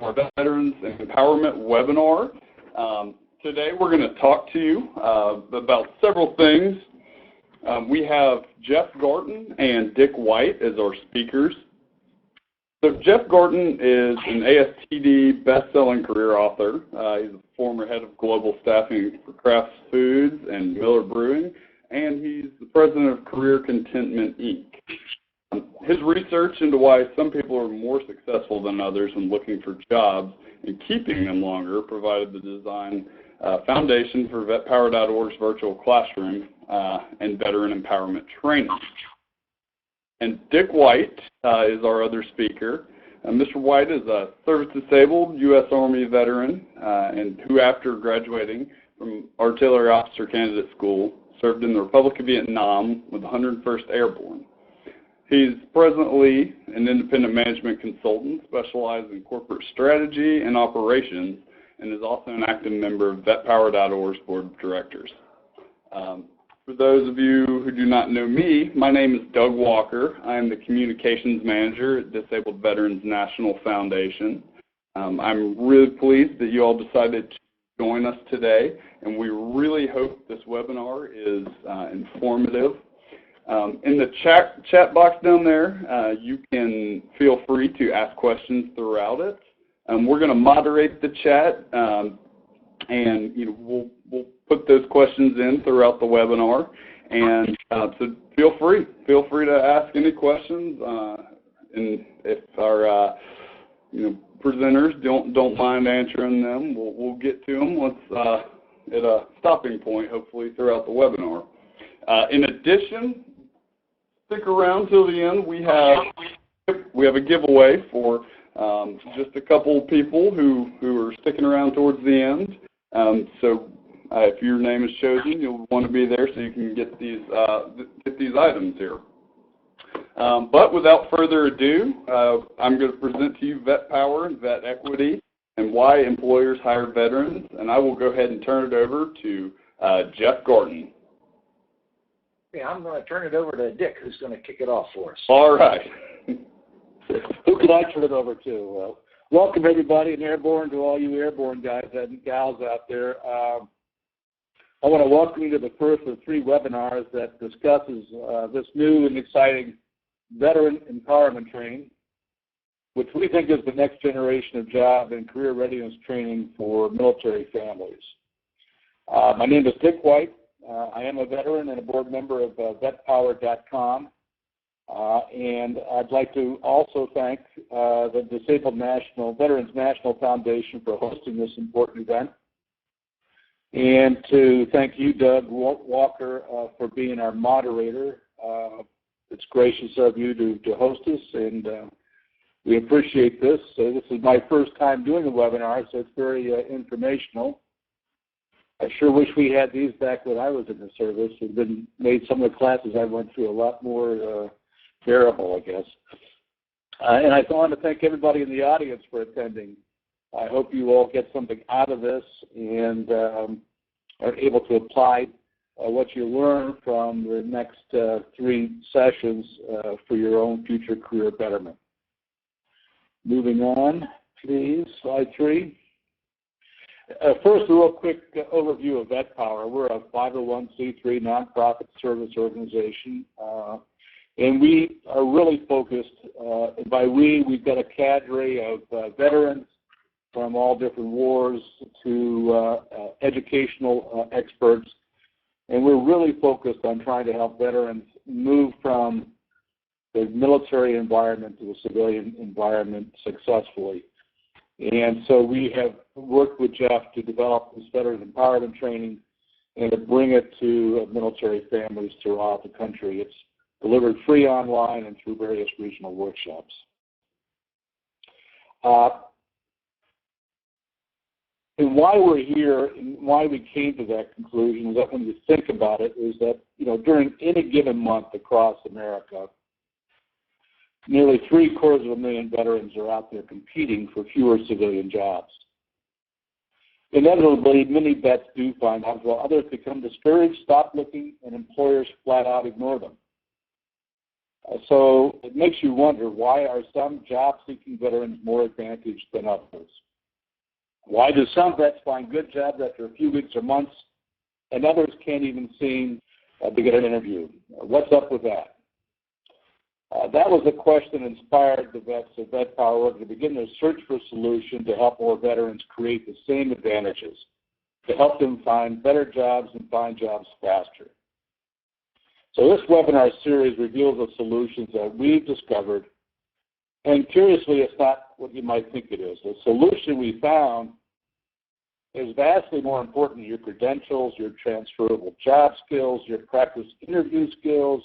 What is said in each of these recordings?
our Veterans Empowerment webinar. Today we're going to talk to you about several things. We have Jeff Garton and Dick White as our speakers. So Jeff Garton is an ASTD best-selling career author. He's a former head of global staffing for Kraft Foods and Miller Brewing, and he's the president of Career Contentment, Inc. His research into why some people are more successful than others when looking for jobs and keeping them longer provided the design foundation for VetPower.org's virtual classroom and veteran empowerment training. And Dick White is our other speaker. Mr. White is a service-disabled U.S. Army veteran and who, after graduating from Artillery Officer Candidate School, served in the Republic of Vietnam with the 101st Airborne. He's presently an independent management consultant specialized in corporate strategy and operations and is also an active member of VetPower.org's board of directors. For those of you who do not know me, my name is Doug Walker. I am the communications manager at Disabled Veterans National Foundation. I'm really pleased that you all decided to join us today, and we really hope this webinar is informative. In the chat box down there, you can feel free to ask questions throughout it. We're going to moderate the chat, and we'll put those questions in throughout the webinar. And so feel free to ask any questions. And if our presenters don't mind answering them, we'll get to them once at a stopping point, hopefully throughout the webinar. In addition, stick around till the end. We have a giveaway for just a couple people who are sticking around towards the end. So if your name is chosen, you'll want to be there so you can get these items here. But without further ado, I'm going to present to you Vet Power and Vet Equity and why employers hire veterans. And I will go ahead and turn it over to Jeff Garton. Yeah, I'm going to turn it over to Dick, who's going to kick it off for us. All right. Who could I turn it over to? Welcome, everybody, and airborne to all you airborne guys and gals out there. I want to welcome you to the first of 3 webinars that discusses this new and exciting veteran empowerment training, which we think is the next generation of job and career readiness training for military families. My name is Dick White. I am a veteran and a board member of VetPower.com. And I'd like to also thank the Disabled Veterans National Foundation for hosting this important event, and to thank you, Doug Walker, for being our moderator. It's gracious of you to host us, and we appreciate this. So this is my first time doing a webinar, so it's very informational. I sure wish we had these back when I was in the service. It would have made some of the classes I went through a lot more bearable, I guess. And I want to thank everybody in the audience for attending. I hope you all get something out of this and are able to apply what you learn from the next 3 sessions for your own future career betterment. Moving on, please, slide 3. First, a real quick overview of Vet Power. We're a 501c3 nonprofit service organization. And we are really focused, by we've got a cadre of veterans from all different wars to educational experts. And we're really focused on trying to help veterans move from the military environment to the civilian environment successfully. And so we have worked with Jeff to develop this veteran empowerment training and to bring it to military families throughout the country. It's delivered free online and through various regional workshops. And why we're here and why we came to that conclusion is that when you think about it, is that during any given month across America, nearly 750,000 veterans are out there competing for fewer civilian jobs. Inevitably, many vets do find out, while others become discouraged, stop looking, and employers flat out ignore them. So it makes you wonder, why are some job-seeking veterans more advantaged than others? Why do some vets find good jobs after a few weeks or months, and others can't even seem to get an interview? What's up with that? That was a question that inspired the vets of Vet Power to begin their search for a solution to help more veterans create the same advantages, to help them find better jobs and find jobs faster. So this webinar series reveals the solutions that we've discovered, and curiously, it's not what you might think it is. The solution we found is vastly more important than your credentials, your transferable job skills, your practice interview skills,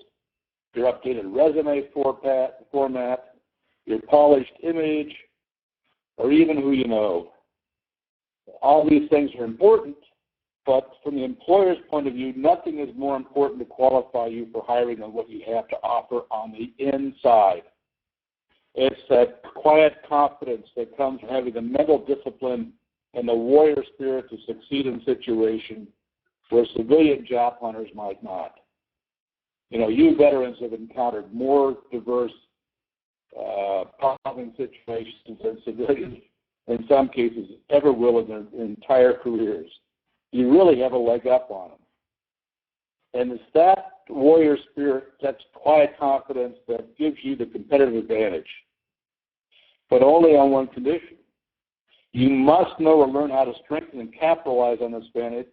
your updated resume format, your polished image, or even who you know. All these things are important, but from the employer's point of view, nothing is more important to qualify you for hiring than what you have to offer on the inside. It's that quiet confidence that comes from having the mental discipline and the warrior spirit to succeed in situations where civilian job hunters might not. You know, you veterans have encountered more diverse problem situations than civilians, in some cases, ever will in their entire careers. You really have a leg up on them. And it's that warrior spirit, that quiet confidence that gives you the competitive advantage, but only on one condition. You must know or learn how to strengthen and capitalize on this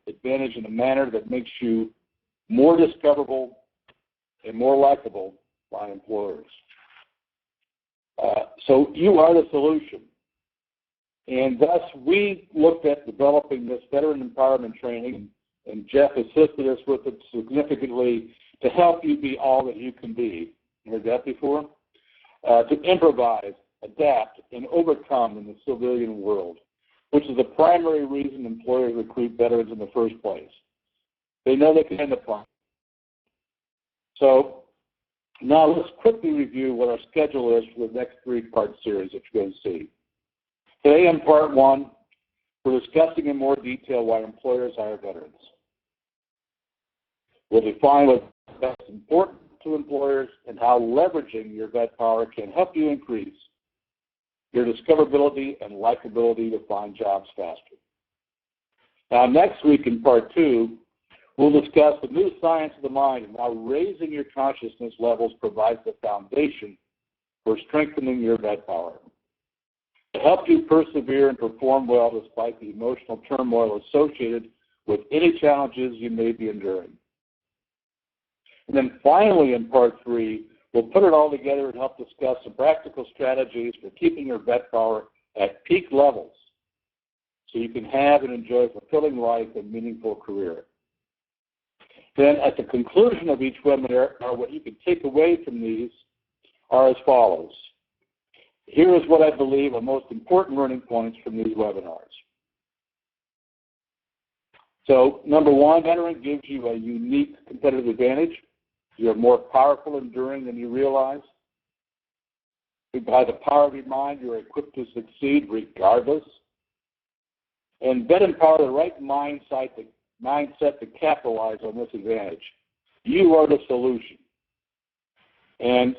advantage in a manner that makes you more discoverable and more likable by employers. So you are the solution. And thus, we looked at developing this veteran empowerment training, and Jeff assisted us with it significantly to help you be all that you can be. You heard that before? To improvise, adapt, and overcome in the civilian world, which is the primary reason employers recruit veterans in the first place. They know they can apply. So now let's quickly review what our schedule is for the next three-part series that you're going to see. Today in part one, we're discussing in more detail why employers hire veterans. We'll define what's best important to employers and how leveraging your vet power can help you increase your discoverability and likability to find jobs faster. Now, next week in part two, we'll discuss the new science of the mind and how raising your consciousness levels provides the foundation for strengthening your vet power. To help you persevere and perform well despite the emotional turmoil associated with any challenges you may be enduring. And then finally in part three, we'll put it all together and help discuss some practical strategies for keeping your vet power at peak levels so you can have and enjoy a fulfilling life and meaningful career. Then at the conclusion of each webinar, what you can take away from these are as follows. Here is what I believe are most important learning points from these webinars. So, number one, veteran gives you a unique competitive advantage. You're more powerful and enduring than you realize. By the power of your mind, you're equipped to succeed regardless. And vet empower the right mindset to capitalize on this advantage. You are the solution. And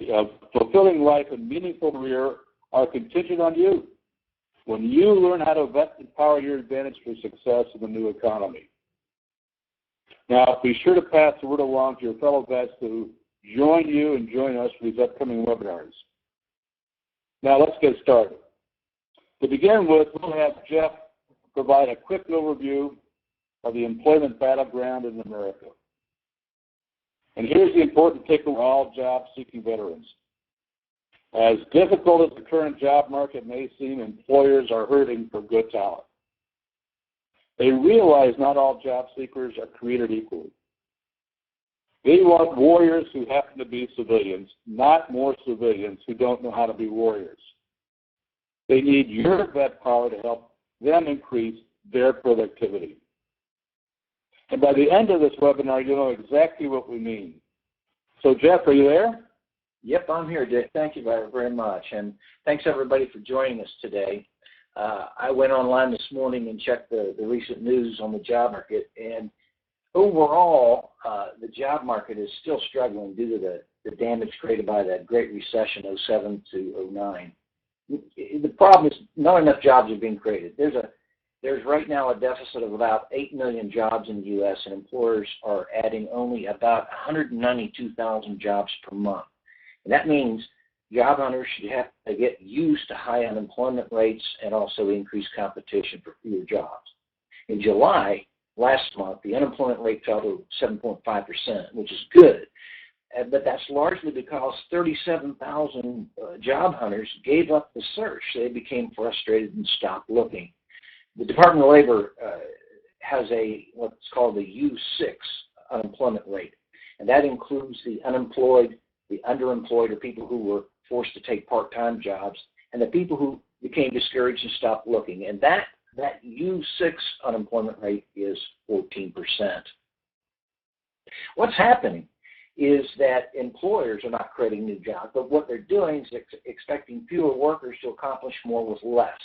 fulfilling life and meaningful career are contingent on you when you learn how to vet empower your advantage for success in the new economy. Now, be sure to pass the word along to your fellow vets to join you and join us for these upcoming webinars. Now, let's get started. To begin with, we'll have Jeff provide a quick overview of the employment battleground in America. And here's the important takeaway for all job-seeking veterans. As difficult as the current job market may seem, employers are hurting for good talent. They realize not all job seekers are created equally. They want warriors who happen to be civilians, not more civilians who don't know how to be warriors. They need your vet power to help them increase their productivity. And by the end of this webinar, you'll know exactly what we mean. So, Jeff, are you there? Yep, I'm here, Dick. Thank you very much. And thanks, everybody, for joining us today. I went online this morning and checked the recent news on the job market. And overall, the job market is still struggling due to the damage created by that Great Recession, 07 to 09. The problem is not enough jobs are being created. There's right now a deficit of about 8 million jobs in the U.S., and employers are adding only about 192,000 jobs per month. And that means job hunters should have to get used to high unemployment rates and also increased competition for fewer jobs. In July, last month, the unemployment rate fell to 7.5%, which is good. But that's largely because 37,000 job hunters gave up the search. They became frustrated and stopped looking. The Department of Labor has what's called the U6 unemployment rate, and that includes the unemployed, the underemployed, or people who were forced to take part-time jobs, and the people who became discouraged and stopped looking. And that U6 unemployment rate is 14%. What's happening is that employers are not creating new jobs, but what they're doing is expecting fewer workers to accomplish more with less.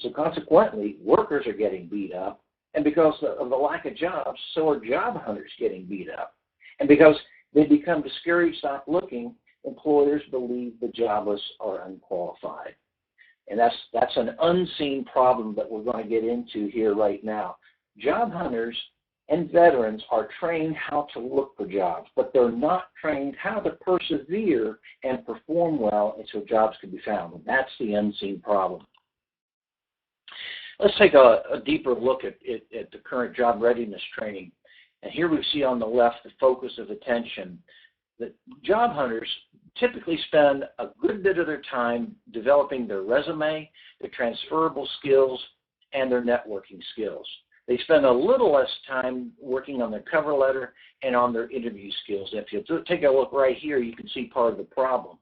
So consequently, workers are getting beat up, and because of the lack of jobs, so are job hunters getting beat up. And because they become discouraged, stop looking, employers believe the jobless are unqualified. And that's an unseen problem that we're going to get into here right now. Job hunters and veterans are trained how to look for jobs, but they're not trained how to persevere and perform well until jobs can be found. And that's the unseen problem. Let's take a deeper look at the current job readiness training. And here we see on the left the focus of attention. That job hunters typically spend a good bit of their time developing their resume, their transferable skills, and their networking skills. They spend a little less time working on their cover letter and on their interview skills. If you take a look right here, you can see part of the problem.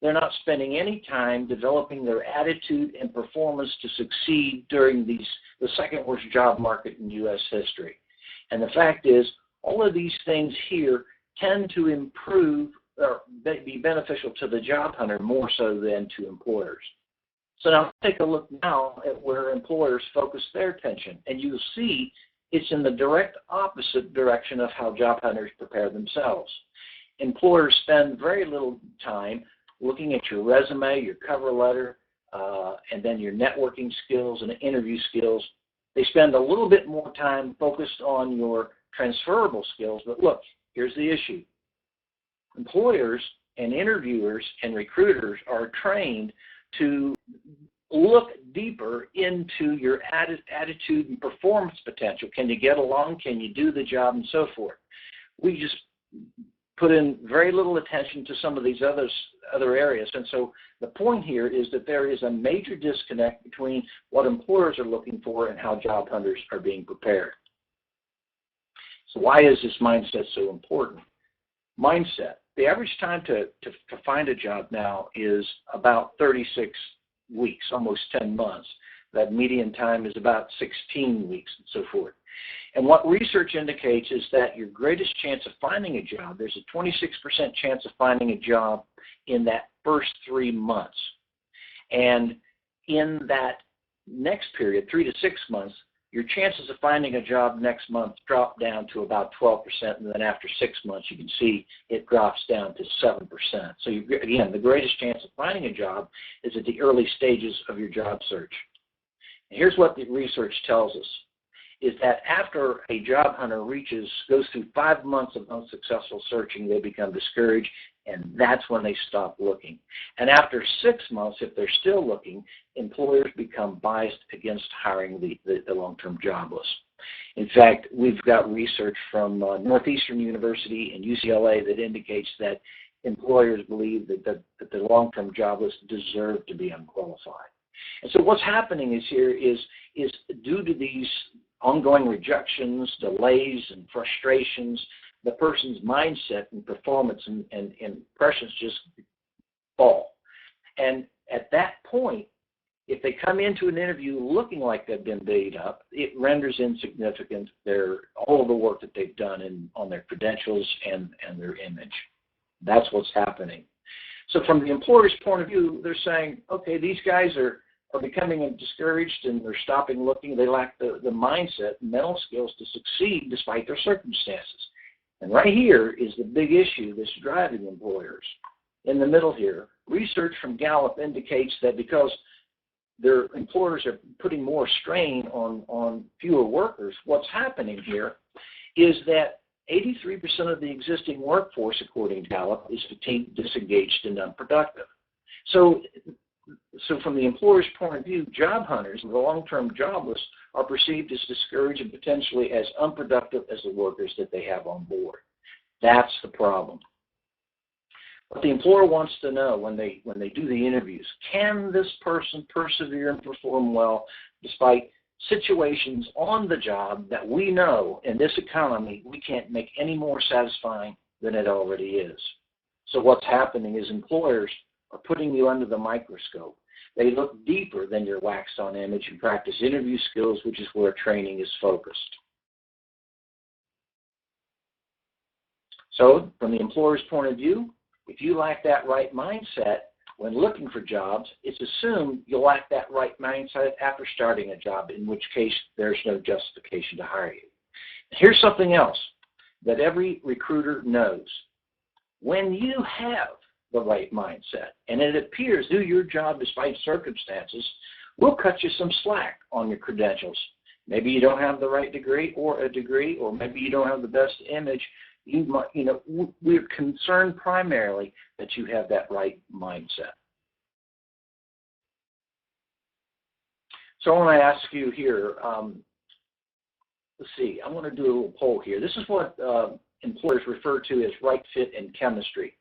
They're not spending any time developing their attitude and performance to succeed during the second worst job market in U.S. history. And the fact is, all of these things here tend to improve or be beneficial to the job hunter more so than to employers. So now let's take a look now at where employers focus their attention. And you'll see it's in the direct opposite direction of how job hunters prepare themselves. Employers spend very little time looking at your resume, your cover letter, and then your networking skills and interview skills. They spend a little bit more time focused on your transferable skills. But look, here's the issue. Employers and interviewers and recruiters are trained to look deeper into your attitude and performance potential. Can you get along? Can you do the job? And so forth. We just put in very little attention to some of these other areas. And so the point here is that there is a major disconnect between what employers are looking for and how job hunters are being prepared. So why is this mindset so important? Mindset. The average time to find a job now is about 36 weeks, almost 10 months. That median time is about 16 weeks and so forth. And what research indicates is that your greatest chance of finding a job, there's a 26% chance of finding a job in that first 3 months. And in that next period, 3 to 6 months, your chances of finding a job next month drop down to about 12%, and then after 6 months, you can see it drops down to 7%. So again, the greatest chance of finding a job is at the early stages of your job search. And here's what the research tells us, is that after a job hunter goes through 5 months of unsuccessful searching, they become discouraged, and that's when they stop looking. And after 6 months, if they're still looking, employers become biased against hiring the long-term jobless. In fact, we've got research from Northeastern University and UCLA that indicates that employers believe that the long-term jobless deserve to be unqualified. And so what's happening is due to these ongoing rejections, delays, and frustrations, the person's mindset and performance and impressions just fall. And at that point, if they come into an interview looking like they've been beat up, it renders insignificant all of the work that they've done on their credentials and their image. That's what's happening. So from the employer's point of view, they're saying, okay, these guys are becoming discouraged and they're stopping looking. They lack the mindset, mental skills to succeed despite their circumstances. And right here is the big issue that's driving employers. In the middle here, research from Gallup indicates that because their employers are putting more strain on fewer workers, what's happening here is that 83% of the existing workforce, according to Gallup, is fatigued, disengaged, and unproductive. So from the employer's point of view, job hunters, the long-term jobless, are perceived as discouraged and potentially as unproductive as the workers that they have on board. That's the problem. What the employer wants to know when they do the interviews, can this person persevere and perform well despite situations on the job that we know in this economy we can't make any more satisfying than it already is. So what's happening is employers are putting you under the microscope. They look deeper than your waxed-on image and practice interview skills, which is where training is focused. So from the employer's point of view, if you lack that right mindset when looking for jobs, it's assumed you'll lack that right mindset after starting a job, in which case there's no justification to hire you. Here's something else that every recruiter knows. When you have the right mindset and it appears do your job despite circumstances, we'll cut you some slack on your credentials. Maybe you don't have the right degree, or maybe you don't have the best image. We're concerned primarily that you have that right mindset. So I want to ask you here, let's see, I want to do a little poll here. This is what employers refer to as right fit in chemistry.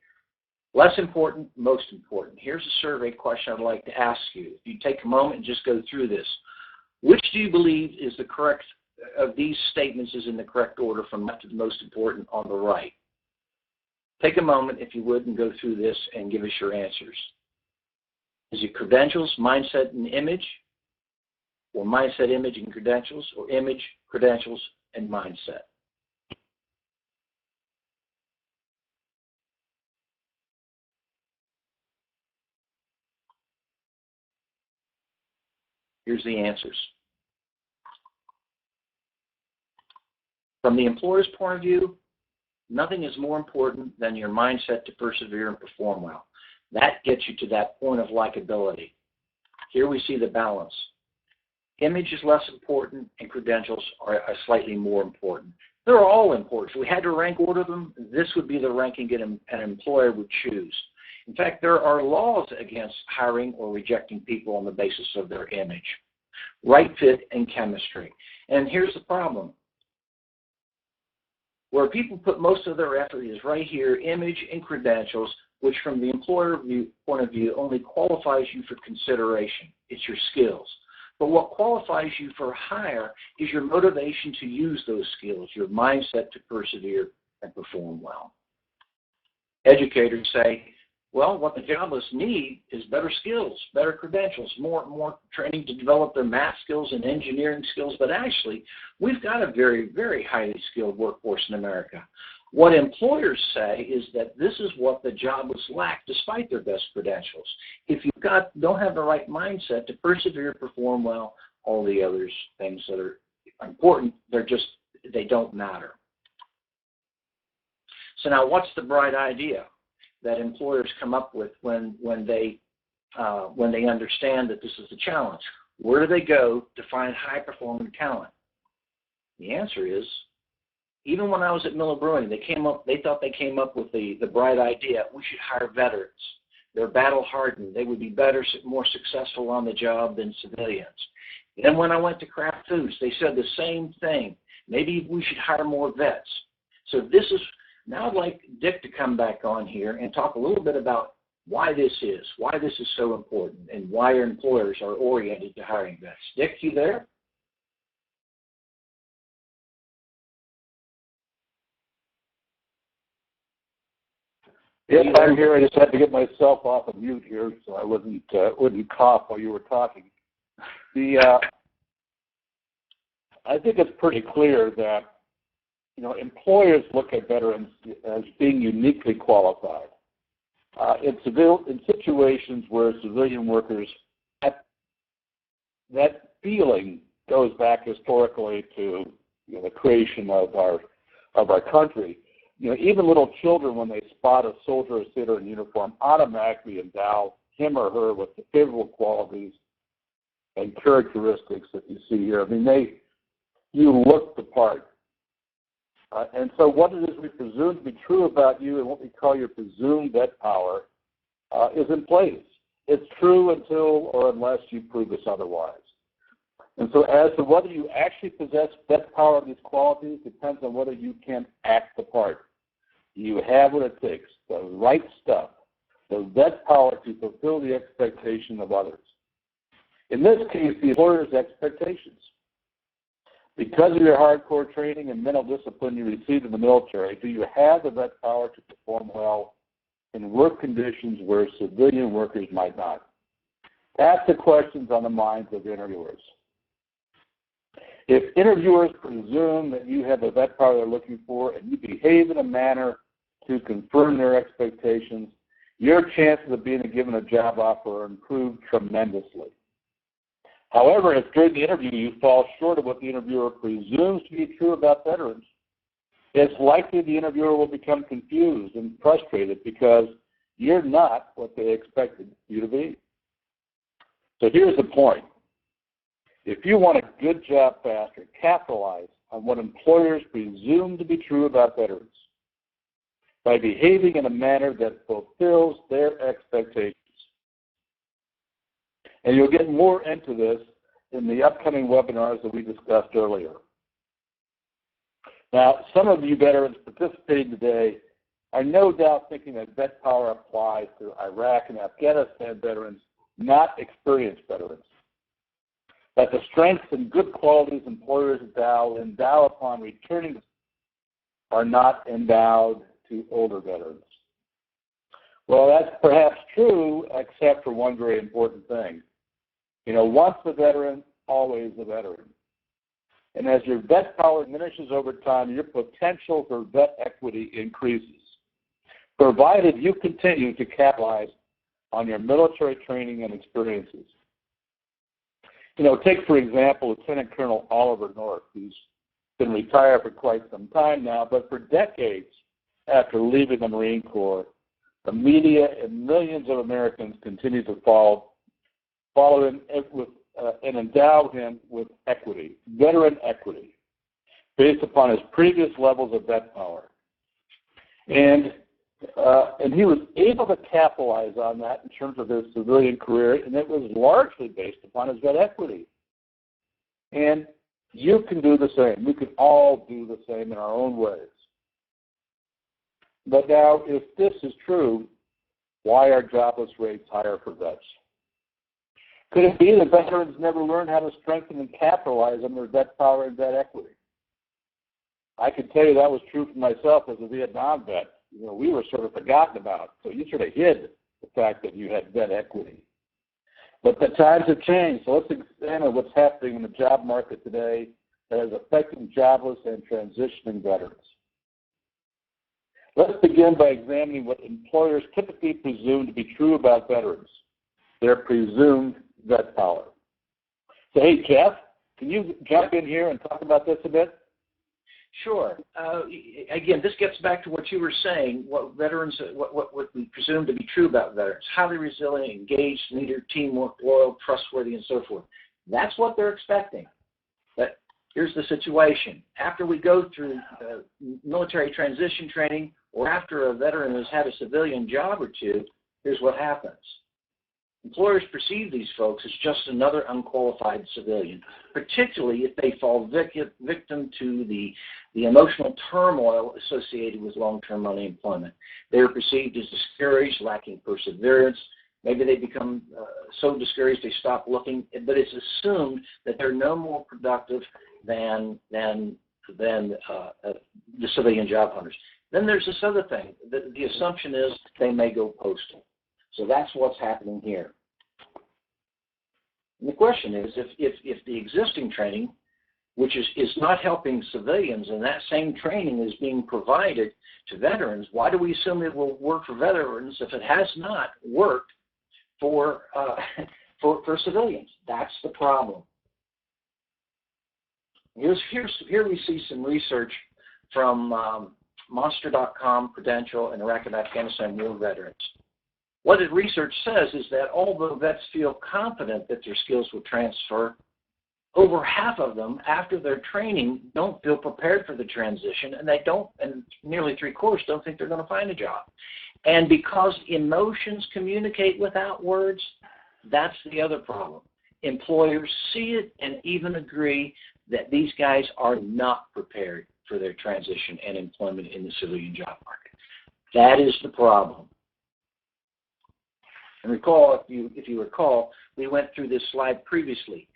Less important, most important. Here's a survey question I'd like to ask you. If you take a moment and just go through this. Which do you believe is the correct of these statements is in the correct order from left to the most important on the right? Take a moment, if you would, and go through this and give us your answers. Is it credentials, mindset, and image? Or mindset, image, and credentials? Or image, credentials, and mindset? Here's the answers. From the employer's point of view, nothing is more important than your mindset to persevere and perform well. That gets you to that point of likability. Here we see the balance. Image is less important and credentials are slightly more important. They're all important. If we had to rank order them, this would be the ranking an employer would choose. In fact, there are laws against hiring or rejecting people on the basis of their image. Right fit and chemistry. And here's the problem. Where people put most of their effort is right here, image and credentials, which from the employer point of view only qualifies you for consideration. It's your skills. But what qualifies you for hire is your motivation to use those skills, your mindset to persevere and perform well. Educators say, well, what the jobless need is better skills, better credentials, more training to develop their math skills and engineering skills. But actually, we've got a very, very highly skilled workforce in America. What employers say is that this is what the jobless lack despite their best credentials. If you don't have the right mindset to persevere, perform well, all the other things that are important, they don't matter. So now what's the bright idea that employers come up with when they understand that this is the challenge? Where do they go to find high-performing talent? The answer is, even when I was at Miller Brewing, they thought they came up with the bright idea, we should hire veterans. They're battle-hardened. They would be better, more successful on the job than civilians. Then when I went to Kraft Foods, they said the same thing. Maybe we should hire more vets. So now I'd like Dick to come back on here and talk a little bit about why this is so important, and why our employers are oriented to hiring vets. Dick, you there? Yes, I'm here. I just had to get myself off of mute here so I wouldn't cough while you were talking. I think it's pretty clear that employers look at veterans as being uniquely qualified. In situations where civilian workers, that feeling goes back historically to the creation of our country. Even little children, when they spot a soldier or sailor in uniform, automatically endow him or her with the favorable qualities and characteristics that you see here. You look the part. And so what it is we presume to be true about you and what we call your presumed vet power is in place. It's true until or unless you prove us otherwise. And so as to whether you actually possess vet power of these qualities depends on whether you can act the part. You have what it takes, the right stuff, the vet power to fulfill the expectation of others. In this case, the employer's expectations. Because of your hardcore training and mental discipline you received in the military, do you have the vet power to perform well in work conditions where civilian workers might not? Ask the questions on the minds of interviewers. If interviewers presume that you have the vet power they're looking for and you behave in a manner to confirm their expectations, your chances of being given a job offer are improved tremendously. However, if during the interview you fall short of what the interviewer presumes to be true about veterans, it's likely the interviewer will become confused and frustrated because you're not what they expected you to be. So here's the point. If you want a good job faster, capitalize on what employers presume to be true about veterans by behaving in a manner that fulfills their expectations. And you'll get more into this in the upcoming webinars that we discussed earlier. Now, some of you veterans participating today are no doubt thinking that vet power applies to Iraq and Afghanistan veterans, not experienced veterans. That the strengths and good qualities employers endow upon returning are not endowed to older veterans. Well, that's perhaps true, except for one very important thing. Once a veteran, always a veteran. And as your vet power diminishes over time, your potential for vet equity increases, provided you continue to capitalize on your military training and experiences. Take, for example, Lieutenant Colonel Oliver North, who's been retired for quite some time now, but for decades after leaving the Marine Corps, the media and millions of Americans continue to follow him and endow him with equity, veteran equity, based upon his previous levels of vet power. And he was able to capitalize on that in terms of his civilian career, and it was largely based upon his vet equity. And you can do the same. We can all do the same in our own ways. But now, if this is true, why are jobless rates higher for vets? Could it be that veterans never learned how to strengthen and capitalize on their vet power and vet equity? I can tell you that was true for myself as a Vietnam vet. We were sort of forgotten about, so you sort of hid the fact that you had vet equity. But the times have changed, so let's examine what's happening in the job market today that is affecting jobless and transitioning veterans. Let's begin by examining what employers typically presume to be true about veterans, their presumed vet power. So, hey, Jeff, can you jump in here and talk about this a bit? Sure. Again, this gets back to what you were saying, what we presume to be true about veterans: highly resilient, engaged, leader, teamwork, loyal, trustworthy, and so forth. That's what they're expecting. But here's the situation. After we go through military transition training, or after a veteran has had a civilian job or two, here's what happens. Employers perceive these folks as just another unqualified civilian, particularly if they fall victim to the emotional turmoil associated with long-term unemployment. They are perceived as discouraged, lacking perseverance. Maybe they become so discouraged they stop looking, but it's assumed that they're no more productive than the civilian job hunters. Then there's this other thing. The assumption is they may go postal. So that's what's happening here. And the question is, if the existing training, which is not helping civilians, and that same training is being provided to veterans, why do we assume it will work for veterans if it has not worked for civilians? That's the problem. Here we see some research from Monster.com, Prudential, and Iraq and Afghanistan war veterans. What the research says is that although vets feel confident that their skills will transfer, over half of them, after their training, don't feel prepared for the transition, and nearly 3/4 don't think they're going to find a job. And because emotions communicate without words, that's the other problem. Employers see it and even agree that these guys are not prepared for their transition and employment in the civilian job market. That is the problem. And recall, if you recall, we went through this slide previously.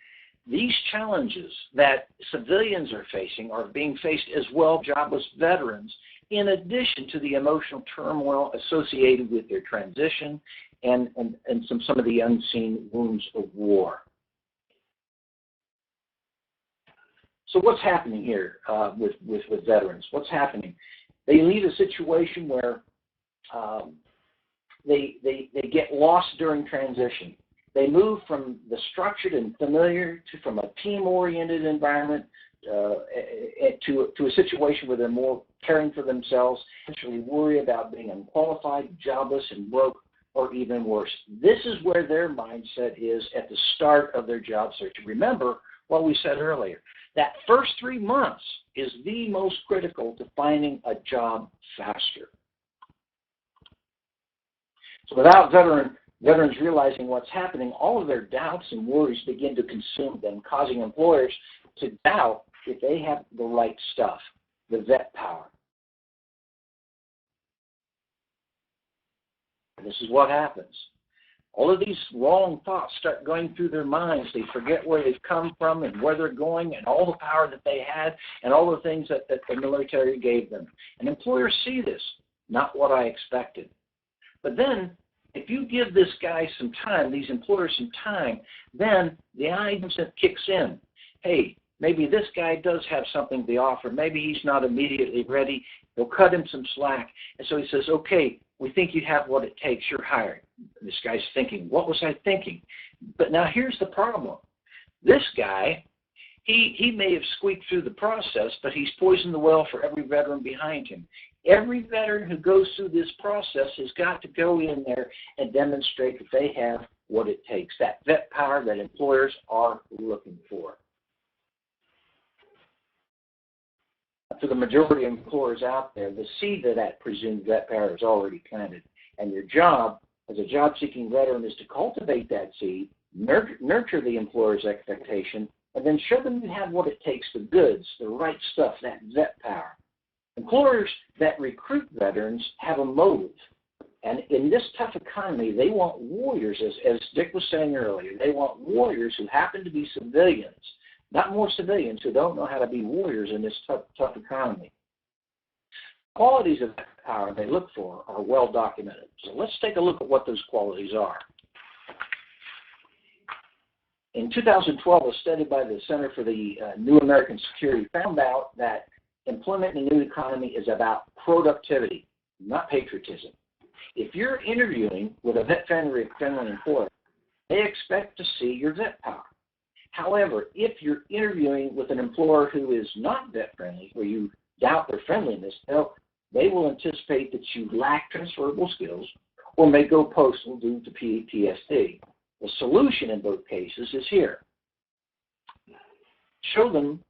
These challenges that civilians are facing are being faced as well jobless veterans, in addition to the emotional turmoil associated with their transition and some of the unseen wounds of war. So what's happening here with veterans? What's happening? They leave a situation where they get lost during transition. They move from the structured and familiar from a team-oriented environment to a situation where they're more caring for themselves, actually worry about being unqualified, jobless, and broke, or even worse. This is where their mindset is at the start of their job search. Remember what we said earlier. That first 3 months is the most critical to finding a job faster. So without veterans realizing what's happening, all of their doubts and worries begin to consume them, causing employers to doubt if they have the right stuff, the vet power. And this is what happens. All of these wrong thoughts start going through their minds. They forget where they've come from and where they're going and all the power that they had and all the things that the military gave them. And employers see this, not what I expected. But then, if you give this guy some time, these employers some time, then the idea kicks in. Hey, maybe this guy does have something to offer. Maybe he's not immediately ready. They'll cut him some slack. And so he says, okay, we think you have what it takes. You're hired. This guy's thinking, what was I thinking? But now here's the problem. This guy, he may have squeaked through the process, but he's poisoned the well for every veteran behind him. Every veteran who goes through this process has got to go in there and demonstrate that they have what it takes, that vet power that employers are looking for. For the majority of employers out there, the seed of that presumed vet power is already planted. And your job as a job-seeking veteran is to cultivate that seed, nurture the employer's expectation, and then show them you have what it takes, the goods, the right stuff, that vet power. Employers that recruit veterans have a motive. And in this tough economy, they want warriors, as Dick was saying earlier. They want warriors who happen to be civilians, not more civilians who don't know how to be warriors in this tough economy. Qualities of power they look for are well documented. So let's take a look at what those qualities are. In 2012, a study by the Center for the New American Security found out that employment in the new economy is about productivity, not patriotism. If you're interviewing with a vet-friendly employer, they expect to see your vet power. However, if you're interviewing with an employer who is not vet-friendly, where you doubt their friendliness, they will anticipate that you lack transferable skills or may go postal due to PTSD. The solution in both cases is here. Show them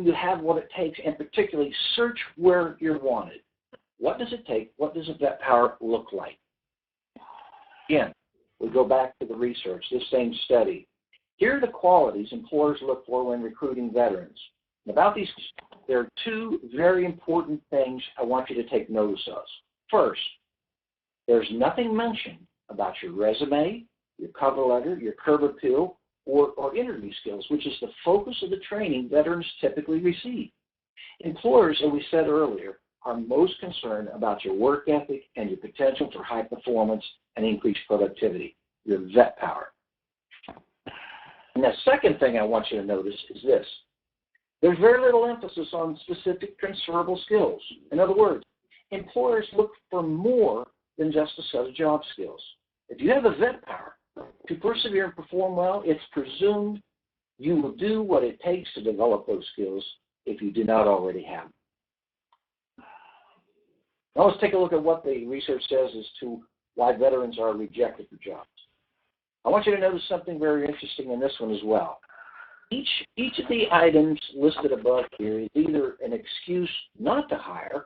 you have what it takes, and particularly search where you're wanted. What does it take? What does a vet power look like? Again, we go back to the research, this same study. Here are the qualities employers look for when recruiting veterans. And about these, there are two very important things I want you to take notice of. First, there's nothing mentioned about your resume, your cover letter, your curb appeal, or interview skills, which is the focus of the training veterans typically receive. Employers, as we said earlier, are most concerned about your work ethic and your potential for high performance and increased productivity, your vet power. And the second thing I want you to notice is this. There's very little emphasis on specific transferable skills. In other words, employers look for more than just a set of job skills. If you have a vet power, to persevere and perform well, it's presumed you will do what it takes to develop those skills if you do not already have them. Now let's take a look at what the research says as to why veterans are rejected for jobs. I want you to notice something very interesting in this one as well. Each of the items listed above here is either an excuse not to hire,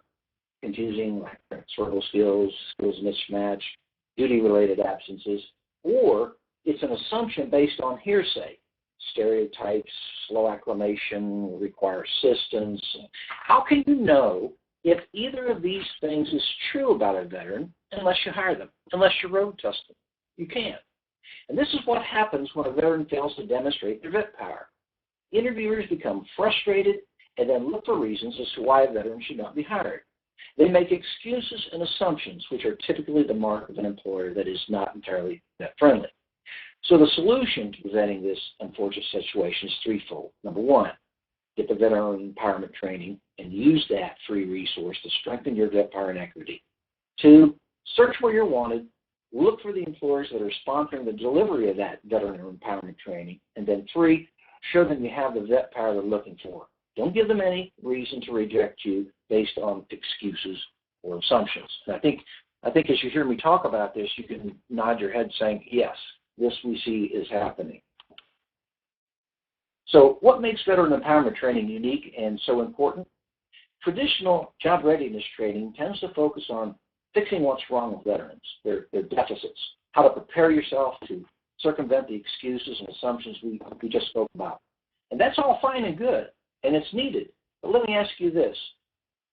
confusing like transferable skills, skills mismatch, duty-related absences, or it's an assumption based on hearsay, stereotypes, slow acclimation, require assistance. How can you know if either of these things is true about a veteran unless you hire them, unless you road test them? You can't. And this is what happens when a veteran fails to demonstrate their vet power. Interviewers become frustrated and then look for reasons as to why a veteran should not be hired. They make excuses and assumptions, which are typically the mark of an employer that is not entirely vet-friendly. So the solution to preventing this unfortunate situation is threefold. Number one, get the veteran empowerment training and use that free resource to strengthen your vet power and equity. Two, search where you're wanted. Look for the employers that are sponsoring the delivery of that veteran empowerment training. And then three, show them you have the vet power they're looking for. Don't give them any reason to reject you based on excuses or assumptions. And I think as you hear me talk about this, you can nod your head saying, yes, this we see is happening. So what makes veteran empowerment training unique and so important? Traditional job readiness training tends to focus on fixing what's wrong with veterans, their deficits, how to prepare yourself to circumvent the excuses and assumptions we just spoke about. And that's all fine and good, and it's needed. But let me ask you this.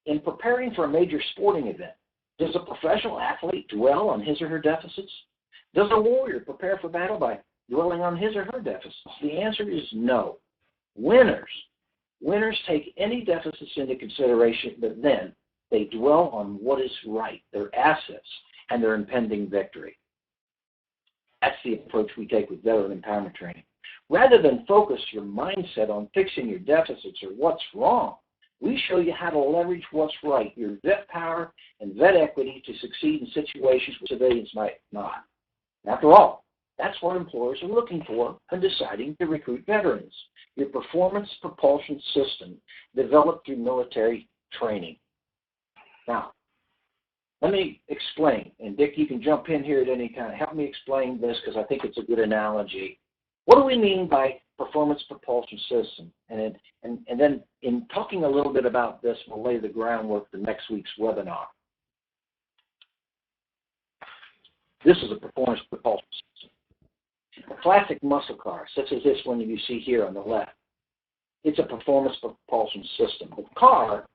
In preparing for a major sporting event, does a professional athlete dwell on his or her deficits? Does a warrior prepare for battle by dwelling on his or her deficits? The answer is no. Winners take any deficits into consideration, but then they dwell on what is right, their assets, and their impending victory. That's the approach we take with veteran empowerment training. Rather than focus your mindset on fixing your deficits or what's wrong, we show you how to leverage what's right, your vet power and vet equity to succeed in situations where civilians might not. After all, that's what employers are looking for when deciding to recruit veterans. Your performance propulsion system developed through military training. Now, let me explain, and Dick, you can jump in here at any time. Help me explain this because I think it's a good analogy. What do we mean by performance propulsion system? And then in talking a little bit about this, we'll lay the groundwork for next week's webinar. This is a performance propulsion system. A classic muscle car, such as this one you see here on the left, it's a performance propulsion system. The car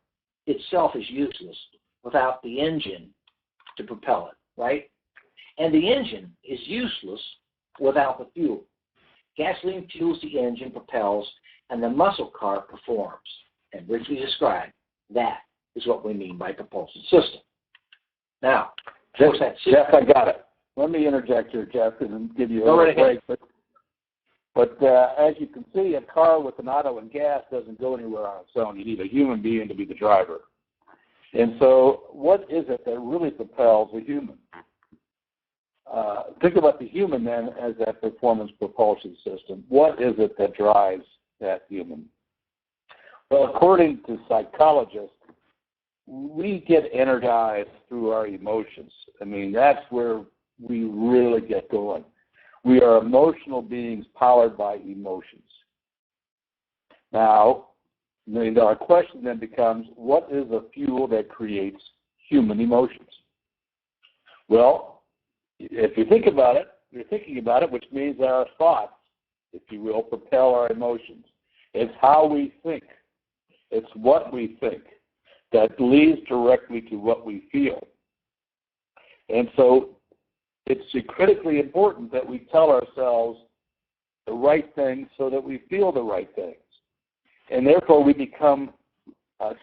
itself is useless without the engine to propel it, right? And the engine is useless without the fuel. Gasoline fuels the engine, propels, and the muscle car performs. And briefly described, that is what we mean by propulsion system. Now, Jeff, I got it. Let me interject here, Jeff, and give you a little break. But as you can see, a car with an auto and gas doesn't go anywhere on its own. You need a human being to be the driver. And so what is it that really propels a human? Think about the human then as that performance propulsion system. What is it that drives that human? Well, according to psychologists, we get energized through our emotions. I mean, that's where we really get going. We are emotional beings powered by emotions. Now, $1 million question then becomes, what is the fuel that creates human emotions? Well, if you think about it, you're thinking about it, which means our thoughts, if you will, propel our emotions. It's how we think. It's what we think that leads directly to what we feel. And so it's critically important that we tell ourselves the right things so that we feel the right things. And therefore we become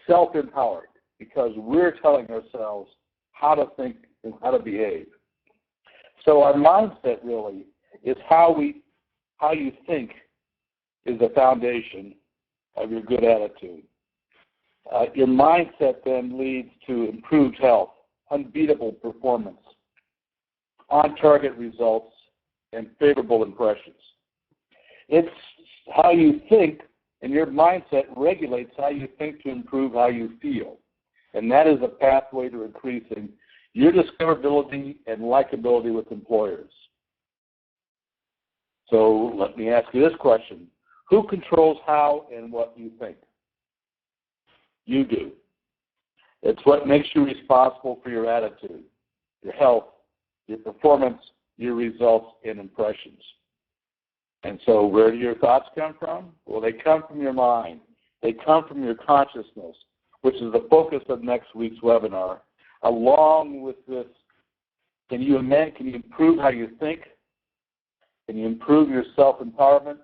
self-empowered because we're telling ourselves how to think and how to behave. So our mindset really is how you think is the foundation of your good attitude. Your mindset then leads to improved health, unbeatable performance, on-target results, and favorable impressions. It's how you think, and your mindset regulates how you think to improve how you feel. and that is a pathway to increasing your discoverability and likability with employers. So let me ask you this question. Who controls how and what you think? You do. It's what makes you responsible for your attitude, your health, your performance, your results, and impressions. And so where do your thoughts come from? Well, they come from your mind. They come from your consciousness, which is the focus of next week's webinar. Along with this, can you improve how you think? Can you improve your self-empowerment?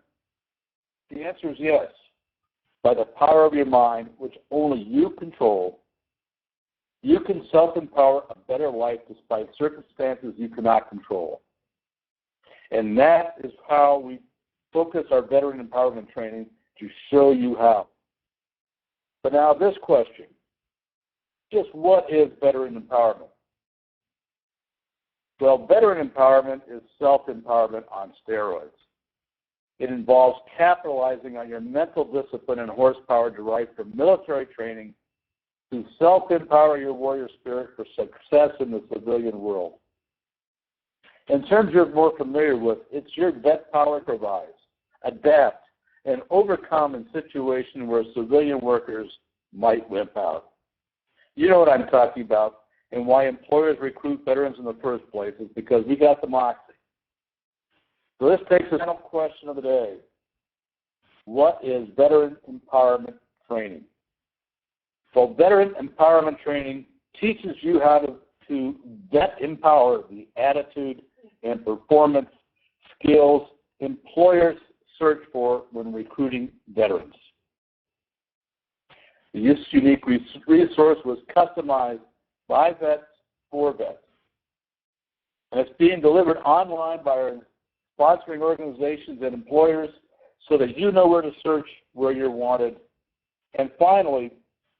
The answer is yes. By the power of your mind, which only you control, you can self-empower a better life despite circumstances you cannot control. And that is how we focus our veteran empowerment training to show you how. But now this question, just what is veteran empowerment? Well, veteran empowerment is self-empowerment on steroids. It involves capitalizing on your mental discipline and horsepower derived from military training to self-empower your warrior spirit for success in the civilian world. In terms you're more familiar with, it's your vet power to improvise, adapt, and overcome in situations where civilian workers might wimp out. You know what I'm talking about, and why employers recruit veterans in the first place is because we got the moxie. So this takes us to the final question of the day. What is veteran empowerment training? Well, veteran empowerment training teaches you how to empower the attitude and performance skills employers search for when recruiting veterans. This unique resource was customized by vets for vets. And it's being delivered online by our sponsoring organizations and employers so that you know where to search where you're wanted. And finally,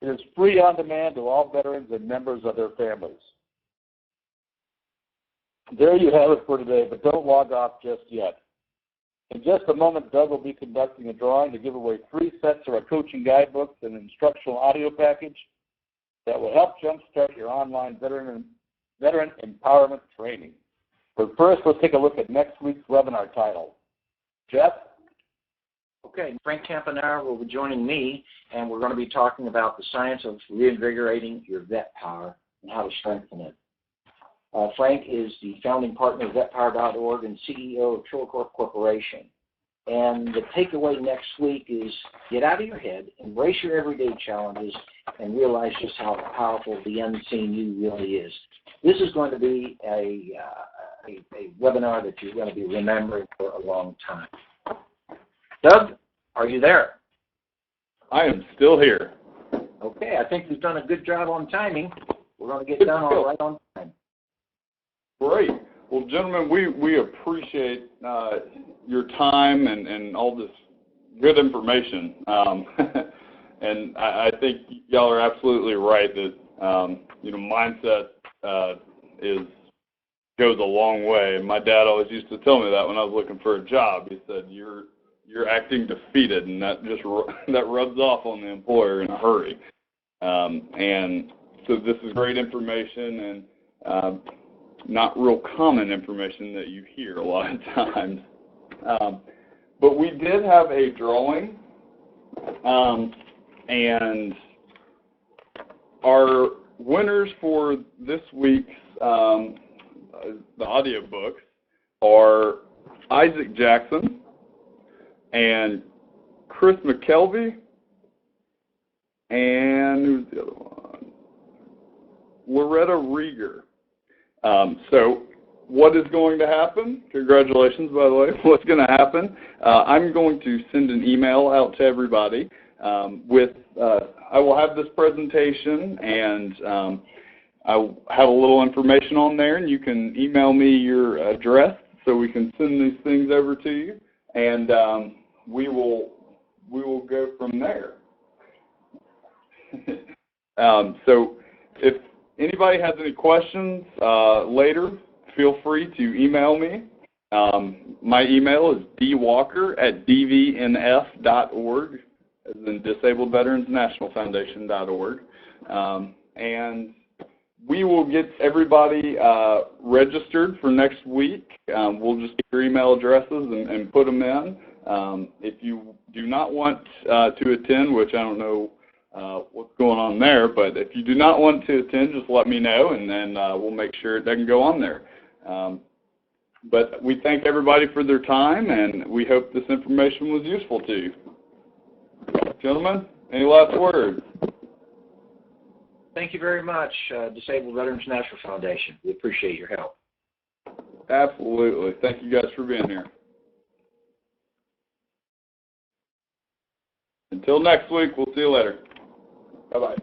it is free on demand to all veterans and members of their families. There you have it for today, but don't log off just yet. In just a moment, Doug will be conducting a drawing to give away 3 sets of our coaching guidebooks and an instructional audio package that will help jumpstart your online veteran empowerment training. But first, let's take a look at next week's webinar title. Jeff? Okay, Frank Campanaro will be joining me, and we're going to be talking about the science of reinvigorating your vet power and how to strengthen it. Frank is the founding partner of vetpower.org and CEO of Trillacorp Corporation. And the takeaway next week is get out of your head, embrace your everyday challenges, and realize just how powerful the unseen you really is. This is going to be a webinar that you're going to be remembering for a long time. Doug, are you there? I am still here. Okay, I think we've done a good job on timing. We're going to get done all right on time. Great. Well, gentlemen, we appreciate your time and all this good information. And I think y'all are absolutely right that mindset goes a long way. And my dad always used to tell me that when I was looking for a job. He said, "You're acting defeated," and that just that rubs off on the employer in a hurry. And so this is great information and not real common information that you hear a lot of times. But we did have a drawing, and our winners for this week's the audiobooks are Isaac Jackson and Chris McKelvey, and who's the other one? Loretta Rieger. So what is going to happen? Congratulations, by the way. What's going to happen? I'm going to send an email out to everybody with I will have this presentation, and I'll have a little information on there, and you can email me your address so we can send these things over to you, and we will go from there. So if anybody has any questions later, feel free to email me. My email is dwalker@dvnf.org, as in Disabled Veterans National Foundation.org. and we will get everybody registered for next week. We'll just get your email addresses and put them in. If you do not want to attend, which I don't know what's going on there, but if you do not want to attend, just let me know, and then we'll make sure it doesn't go on there. But we thank everybody for their time, and we hope this information was useful to you. Gentlemen, any last words? Thank you very much, Disabled Veterans National Foundation. We appreciate your help. Absolutely. Thank you guys for being here. Until next week, we'll see you later. Bye-bye.